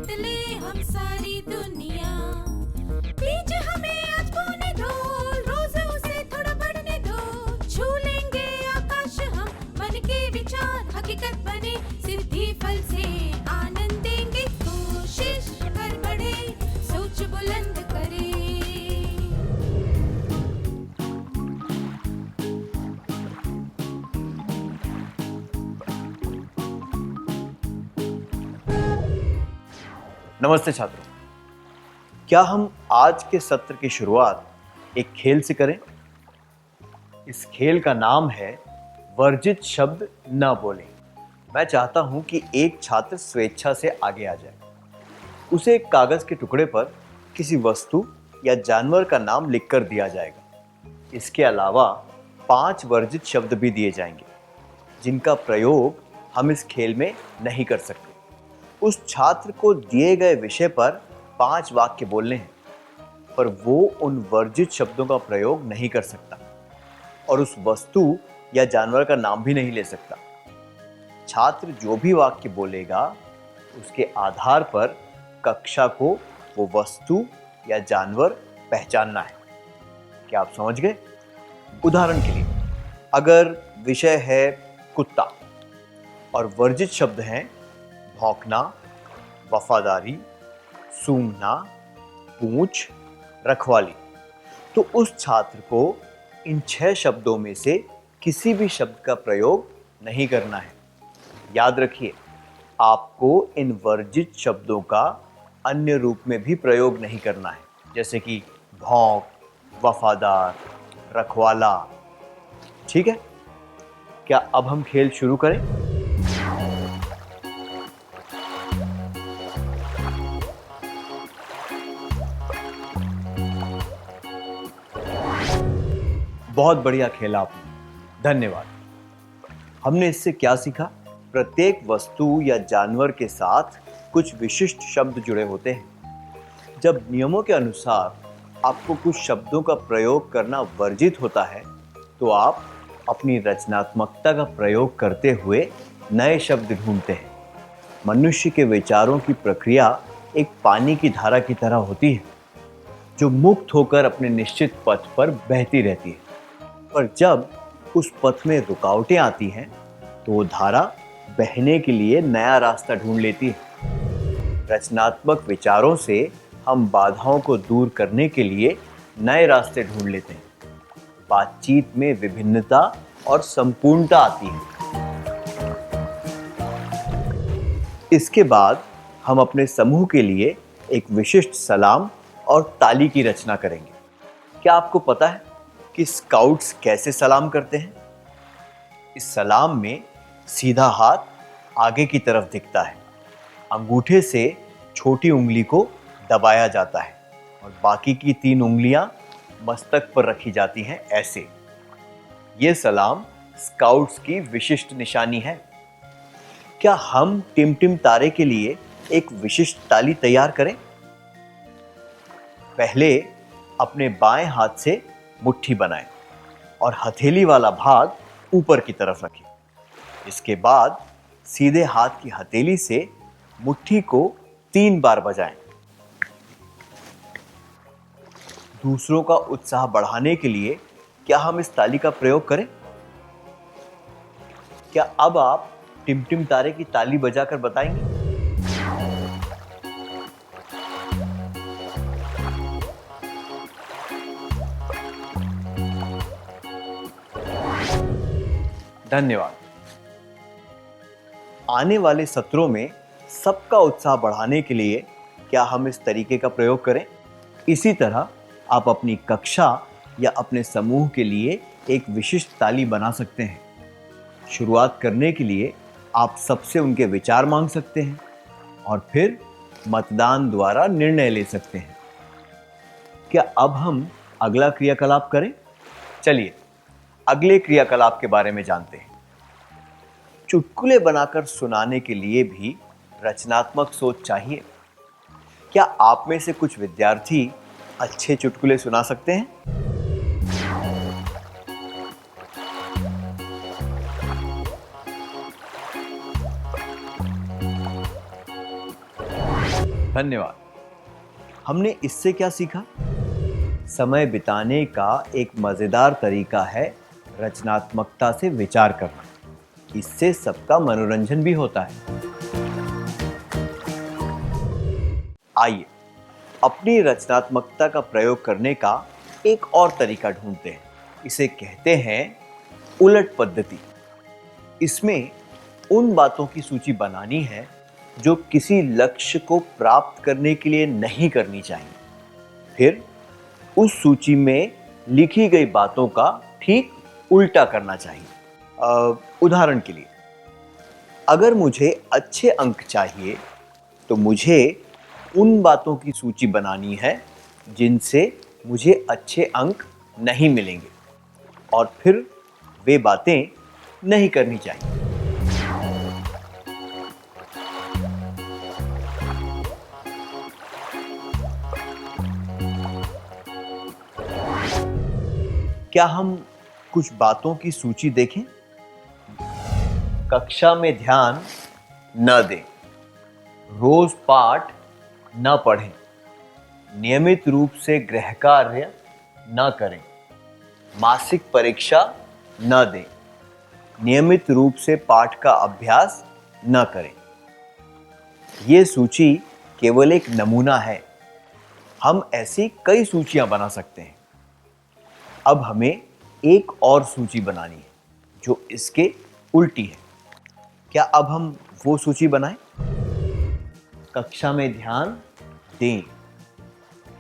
जीत ले हम सारी दुनिया। बीच हमें आज बोने दो, रोज उसे थोड़ा बढ़ने दो। छू लेंगे आकाश हम, मन के विचार हकीकत बने। सिद्धि फल से आनंद देंगे, कोशिश कर बढ़े, सोच बुलंद करे। नमस्ते छात्रों, क्या हम आज के सत्र की शुरुआत एक खेल से करें? इस खेल का नाम है वर्जित शब्द न बोलें। मैं चाहता हूं कि एक छात्र स्वेच्छा से आगे आ जाए। उसे एक कागज के टुकड़े पर किसी वस्तु या जानवर का नाम लिखकर दिया जाएगा। इसके अलावा 5 वर्जित शब्द भी दिए जाएंगे जिनका प्रयोग हम इस खेल में नहीं कर सकते। उस छात्र को दिए गए विषय पर 5 वाक्य बोलने हैं, पर वो उन वर्जित शब्दों का प्रयोग नहीं कर सकता और उस वस्तु या जानवर का नाम भी नहीं ले सकता। छात्र जो भी वाक्य बोलेगा उसके आधार पर कक्षा को वो वस्तु या जानवर पहचानना है। क्या आप समझ गए? उदाहरण के लिए, अगर विषय है कुत्ता और वर्जित शब्द हैं भौंकना, वफादारी, सूंघना, पूंछ, रखवाली, तो उस छात्र को इन 6 शब्दों में से किसी भी शब्द का प्रयोग नहीं करना है। याद रखिए, आपको इन वर्जित शब्दों का अन्य रूप में भी प्रयोग नहीं करना है, जैसे कि भौंक, वफादार, रखवाला। ठीक है? क्या अब हम खेल शुरू करें? बहुत बढ़िया खेला आपने, धन्यवाद। हमने इससे क्या सीखा? प्रत्येक वस्तु या जानवर के साथ कुछ विशिष्ट शब्द जुड़े होते हैं। जब नियमों के अनुसार आपको कुछ शब्दों का प्रयोग करना वर्जित होता है, तो आप अपनी रचनात्मकता का प्रयोग करते हुए नए शब्द ढूंढते हैं। मनुष्य के विचारों की प्रक्रिया एक पानी की धारा की तरह होती है, जो मुक्त होकर अपने निश्चित पथ पर बहती रहती है। पर जब उस पथ में रुकावटें आती हैं, तो वो धारा बहने के लिए नया रास्ता ढूंढ लेती है। रचनात्मक विचारों से हम बाधाओं को दूर करने के लिए नए रास्ते ढूंढ लेते हैं। बातचीत में विभिन्नता और संपूर्णता आती है। इसके बाद हम अपने समूह के लिए एक विशिष्ट सलाम और ताली की रचना करेंगे। क्या आपको पता है कि स्काउट्स कैसे सलाम करते हैं? इस सलाम में सीधा हाथ आगे की तरफ दिखता है, अंगूठे से छोटी उंगली को दबाया जाता है और बाकी की 3 उंगलियां मस्तक पर रखी जाती हैं। ऐसे ये सलाम स्काउट्स की विशिष्ट निशानी है। क्या हम टिमटिम तारे के लिए एक विशिष्ट ताली तैयार करें? पहले अपने बाएं हाथ से मुट्ठी बनाएं और हथेली वाला भाग ऊपर की तरफ रखें। इसके बाद सीधे हाथ की हथेली से मुट्ठी को 3 बार बजाएं। दूसरों का उत्साह बढ़ाने के लिए क्या हम इस ताली का प्रयोग करें? क्या अब आप टिमटिम तारे की ताली बजाकर बताएंगे? धन्यवाद। आने वाले सत्रों में सबका उत्साह बढ़ाने के लिए क्या हम इस तरीके का प्रयोग करें? इसी तरह आप अपनी कक्षा या अपने समूह के लिए एक विशिष्ट ताली बना सकते हैं। शुरुआत करने के लिए आप सबसे उनके विचार मांग सकते हैं और फिर मतदान द्वारा निर्णय ले सकते हैं। क्या अब हम अगला क्रियाकलाप करें? चलिए अगले क्रियाकलाप के बारे में जानते हैं। चुटकुले बनाकर सुनाने के लिए भी रचनात्मक सोच चाहिए। क्या आप में से कुछ विद्यार्थी अच्छे चुटकुले सुना सकते हैं? धन्यवाद। हमने इससे क्या सीखा? समय बिताने का एक मजेदार तरीका है रचनात्मकता से विचार करना। इससे सबका मनोरंजन भी होता है। आइए अपनी रचनात्मकता का प्रयोग करने का एक और तरीका ढूंढते हैं। इसे कहते हैं उलट पद्धति। इसमें उन बातों की सूची बनानी है जो किसी लक्ष्य को प्राप्त करने के लिए नहीं करनी चाहिए। फिर उस सूची में लिखी गई बातों का ठीक उल्टा करना चाहिए। उदाहरण के लिए, अगर मुझे अच्छे अंक चाहिए तो मुझे उन बातों की सूची बनानी है जिनसे मुझे अच्छे अंक नहीं मिलेंगे और फिर वे बातें नहीं करनी चाहिए। क्या हम कुछ बातों की सूची देखें? कक्षा में ध्यान न दें, रोज पाठ न पढ़ें, नियमित रूप से गृह कार्य न करें, मासिक परीक्षा न दें, नियमित रूप से पाठ का अभ्यास न करें। ये सूची केवल एक नमूना है। हम ऐसी कई सूचियां बना सकते हैं। अब हमें एक और सूची बनानी है जो इसके उल्टी है। क्या अब हम वो सूची बनाएं? कक्षा में ध्यान दें,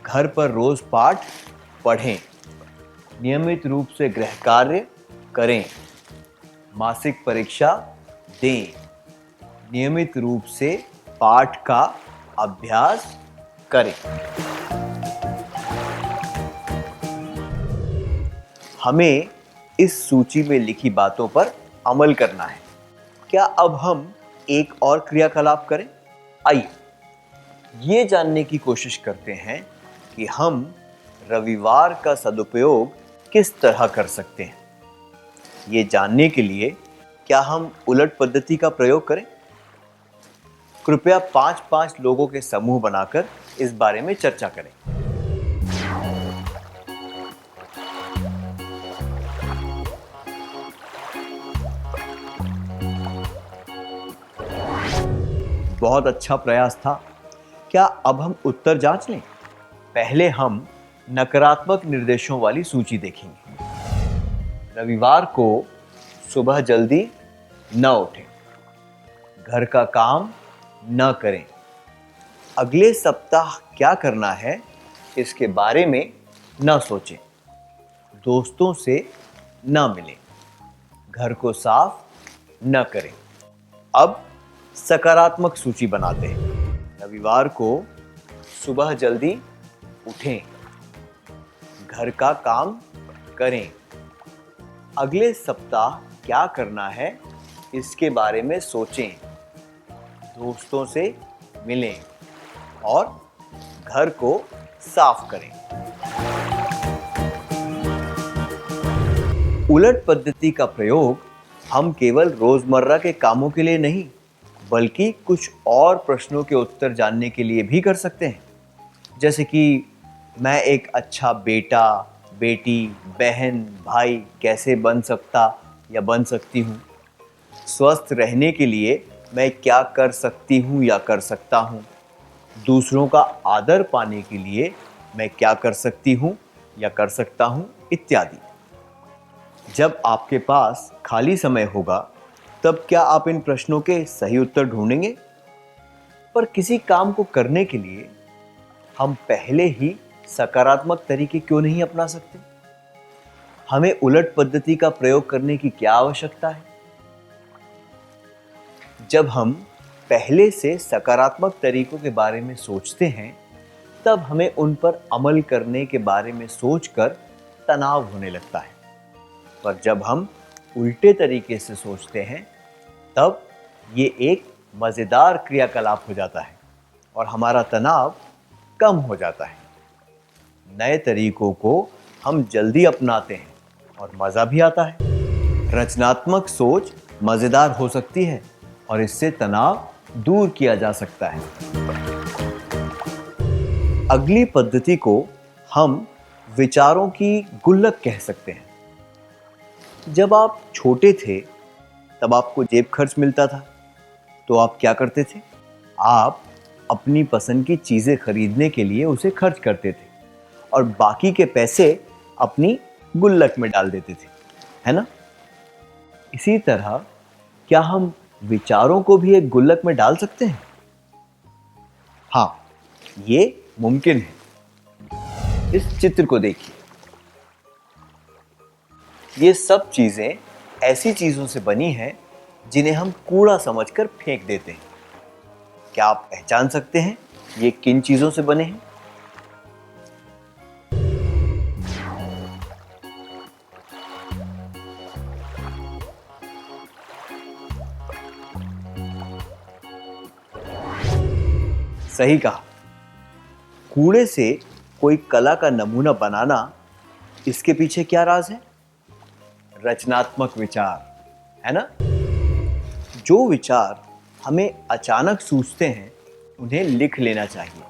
घर पर रोज पाठ पढ़ें, नियमित रूप से गृह कार्य करें, मासिक परीक्षा दें, नियमित रूप से पाठ का अभ्यास करें। हमें इस सूची में लिखी बातों पर अमल करना है। क्या अब हम एक और क्रियाकलाप करें? आइए ये जानने की कोशिश करते हैं कि हम रविवार का सदुपयोग किस तरह कर सकते हैं। ये जानने के लिए क्या हम उलट पद्धति का प्रयोग करें? कृपया 5-5 लोगों के समूह बनाकर इस बारे में चर्चा करें। बहुत अच्छा प्रयास था। क्या अब हम उत्तर जांच लें? पहले हम नकारात्मक निर्देशों वाली सूची देखेंगे। रविवार को सुबह जल्दी न उठें, घर का काम न करें, अगले सप्ताह क्या करना है इसके बारे में न सोचें, दोस्तों से न मिलें, घर को साफ न करें। अब सकारात्मक सूची बनाते हैं। रविवार को सुबह जल्दी उठें, घर का काम करें, अगले सप्ताह क्या करना है इसके बारे में सोचें, दोस्तों से मिलें और घर को साफ करें। उलट पद्धति का प्रयोग हम केवल रोजमर्रा के कामों के लिए नहीं बल्कि कुछ और प्रश्नों के उत्तर जानने के लिए भी कर सकते हैं। जैसे कि मैं एक अच्छा बेटा, बेटी, बहन, भाई कैसे बन सकता या बन सकती हूँ? स्वस्थ रहने के लिए मैं क्या कर सकती हूँ या कर सकता हूँ? दूसरों का आदर पाने के लिए मैं क्या कर सकती हूँ या कर सकता हूँ, इत्यादि। जब आपके पास खाली समय होगा तब क्या आप इन प्रश्नों के सही उत्तर ढूंढेंगे? पर किसी काम को करने के लिए हम पहले ही सकारात्मक तरीके क्यों नहीं अपना सकते? हमें उलट पद्धति का प्रयोग करने की क्या आवश्यकता है? जब हम पहले से सकारात्मक तरीकों के बारे में सोचते हैं तब हमें उन पर अमल करने के बारे में सोचकर तनाव होने लगता है। पर जब हम उल्टे तरीके से सोचते हैं तब ये एक मज़ेदार क्रियाकलाप हो जाता है और हमारा तनाव कम हो जाता है। नए तरीकों को हम जल्दी अपनाते हैं और मज़ा भी आता है। रचनात्मक सोच मज़ेदार हो सकती है और इससे तनाव दूर किया जा सकता है। अगली पद्धति को हम विचारों की गुल्लक कह सकते हैं। जब आप छोटे थे तब आपको जेब खर्च मिलता था, तो आप क्या करते थे? आप अपनी पसंद की चीजें खरीदने के लिए उसे खर्च करते थे और बाकी के पैसे अपनी गुल्लक में डाल देते थे, है ना? इसी तरह क्या हम विचारों को भी एक गुल्लक में डाल सकते हैं? हाँ, ये मुमकिन है। इस चित्र को देखिए। ये सब चीजें ऐसी चीजों से बनी हैं जिन्हें हम कूड़ा समझकर फेंक देते हैं। क्या आप पहचान सकते हैं ये किन चीजों से बने हैं? सही कहा। कूड़े से कोई कला का नमूना बनाना, इसके पीछे क्या राज है? रचनात्मक विचार, है ना? जो विचार हमें अचानक सूझते हैं उन्हें लिख लेना चाहिए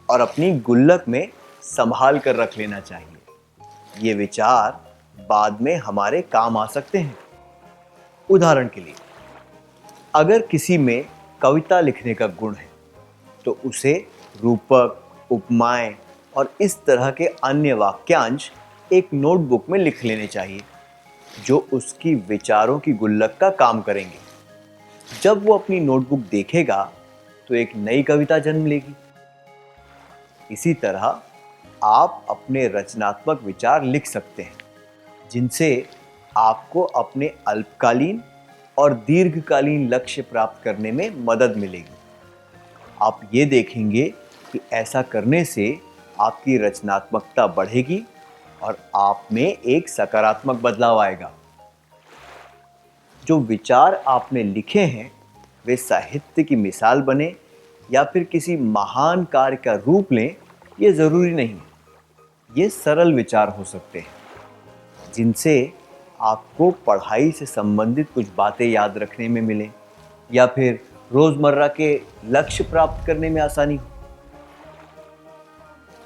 और अपनी गुल्लक में संभाल कर रख लेना चाहिए। ये विचार बाद में हमारे काम आ सकते हैं। उदाहरण के लिए, अगर किसी में कविता लिखने का गुण है तो उसे रूपक, उपमाएं और इस तरह के अन्य वाक्यांश एक नोटबुक में लिख लेने चाहिए जो उसकी विचारों की गुल्लक का काम करेंगे। जब वो अपनी नोटबुक देखेगा तो एक नई कविता जन्म लेगी। इसी तरह आप अपने रचनात्मक विचार लिख सकते हैं जिनसे आपको अपने अल्पकालीन और दीर्घकालीन लक्ष्य प्राप्त करने में मदद मिलेगी। आप ये देखेंगे कि ऐसा करने से आपकी रचनात्मकता बढ़ेगी और आप में एक सकारात्मक बदलाव आएगा। जो विचार आपने लिखे हैं वे साहित्य की मिसाल बने या फिर किसी महान कार्य का रूप लें, ये ज़रूरी नहीं है। ये सरल विचार हो सकते हैं जिनसे आपको पढ़ाई से संबंधित कुछ बातें याद रखने में मिले या फिर रोजमर्रा के लक्ष्य प्राप्त करने में आसानी हो।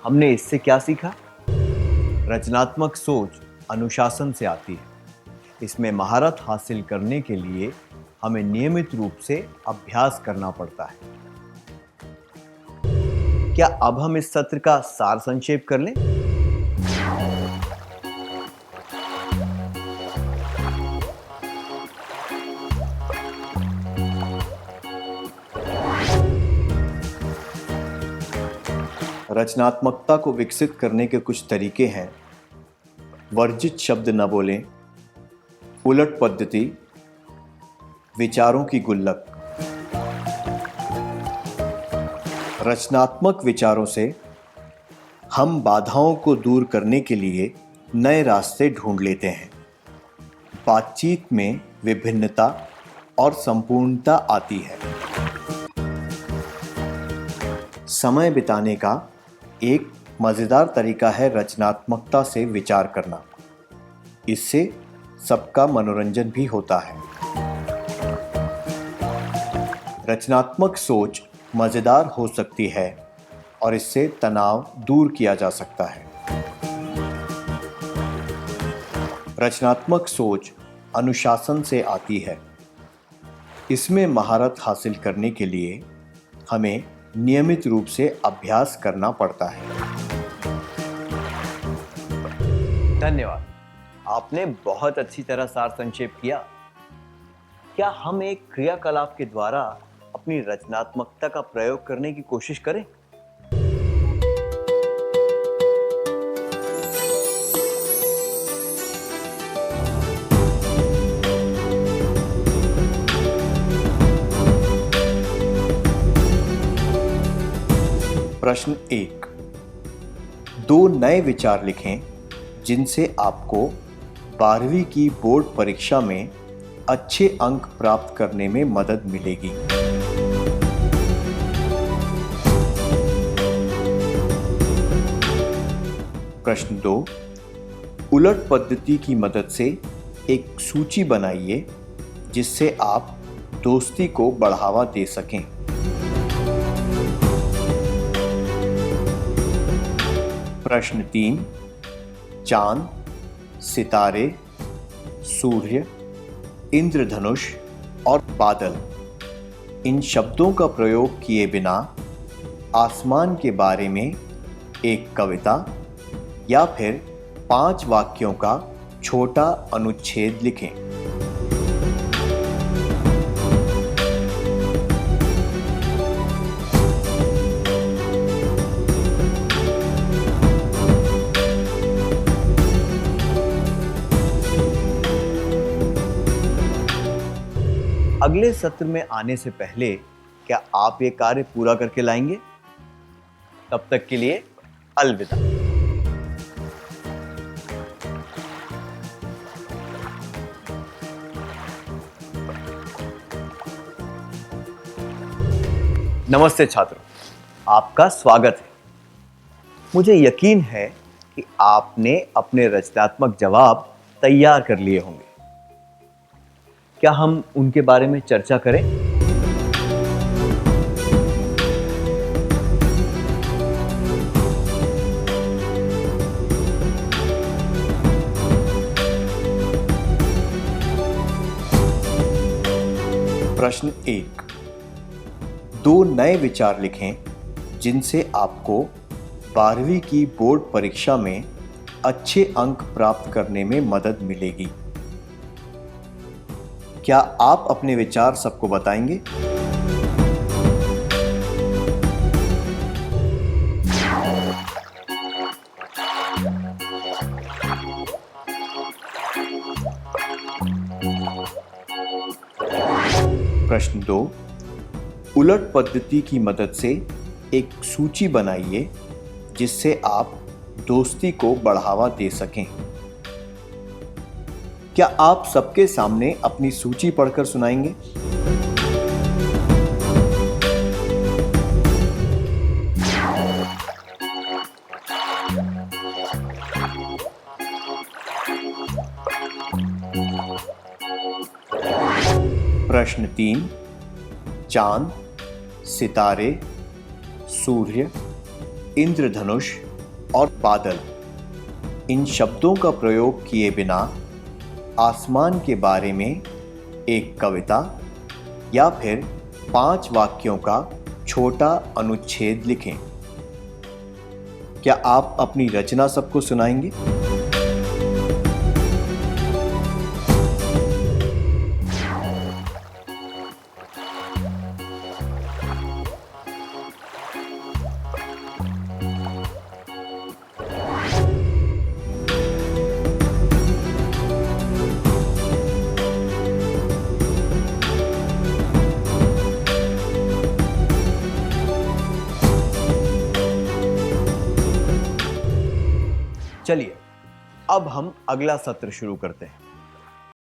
हमने इससे क्या सीखा? रचनात्मक सोच अनुशासन से आती है। इसमें महारत हासिल करने के लिए हमें नियमित रूप से अभ्यास करना पड़ता है। क्या अब हम इस सत्र का सार संक्षेप कर लें? रचनात्मकता को विकसित करने के कुछ तरीके हैं। वर्जित शब्द न बोलें, उलट पद्धति, विचारों की गुल्लक। रचनात्मक विचारों से हम बाधाओं को दूर करने के लिए नए रास्ते ढूंढ लेते हैं। बातचीत में विभिन्नता और संपूर्णता आती है। समय बिताने का एक मज़ेदार तरीका है रचनात्मकता से विचार करना। इससे सबका मनोरंजन भी होता है। रचनात्मक सोच मज़ेदार हो सकती है और इससे तनाव दूर किया जा सकता है। रचनात्मक सोच अनुशासन से आती है। इसमें महारत हासिल करने के लिए हमें नियमित रूप से अभ्यास करना पड़ता है। धन्यवाद। आपने बहुत अच्छी तरह सार संक्षेप किया। क्या हम एक क्रियाकलाप के द्वारा अपनी रचनात्मकता का प्रयोग करने की कोशिश करें? प्रश्न 1। 2 नए विचार लिखें जिनसे आपको 12वीं की बोर्ड परीक्षा में अच्छे अंक प्राप्त करने में मदद मिलेगी। प्रश्न 2। उलट पद्धति की मदद से एक सूची बनाइए जिससे आप दोस्ती को बढ़ावा दे सकें। प्रश्न 3, चांद, सितारे, सूर्य, इंद्रधनुष और बादल, इन शब्दों का प्रयोग किए बिना आसमान के बारे में एक कविता या फिर 5 वाक्यों का छोटा अनुच्छेद लिखें। अगले सत्र में आने से पहले क्या आप ये कार्य पूरा करके लाएंगे? तब तक के लिए अलविदा। नमस्ते छात्रों, आपका स्वागत है। मुझे यकीन है कि आपने अपने रचनात्मक जवाब तैयार कर लिए होंगे। क्या हम उनके बारे में चर्चा करें? प्रश्न 1, 2 नए विचार लिखें जिनसे आपको 12वीं की बोर्ड परीक्षा में अच्छे अंक प्राप्त करने में मदद मिलेगी। क्या आप अपने विचार सबको बताएंगे? प्रश्न 2, उलट पद्धति की मदद से एक सूची बनाइए जिससे आप दोस्ती को बढ़ावा दे सकें। क्या आप सबके सामने अपनी सूची पढ़कर सुनाएंगे? प्रश्न 3, चांद, सितारे, सूर्य, इंद्रधनुष और बादल, इन शब्दों का प्रयोग किए बिना आसमान के बारे में एक कविता या फिर 5 वाक्यों का छोटा अनुच्छेद लिखें। क्या आप अपनी रचना सबको सुनाएंगे? चलिए अब हम अगला सत्र शुरू करते हैं।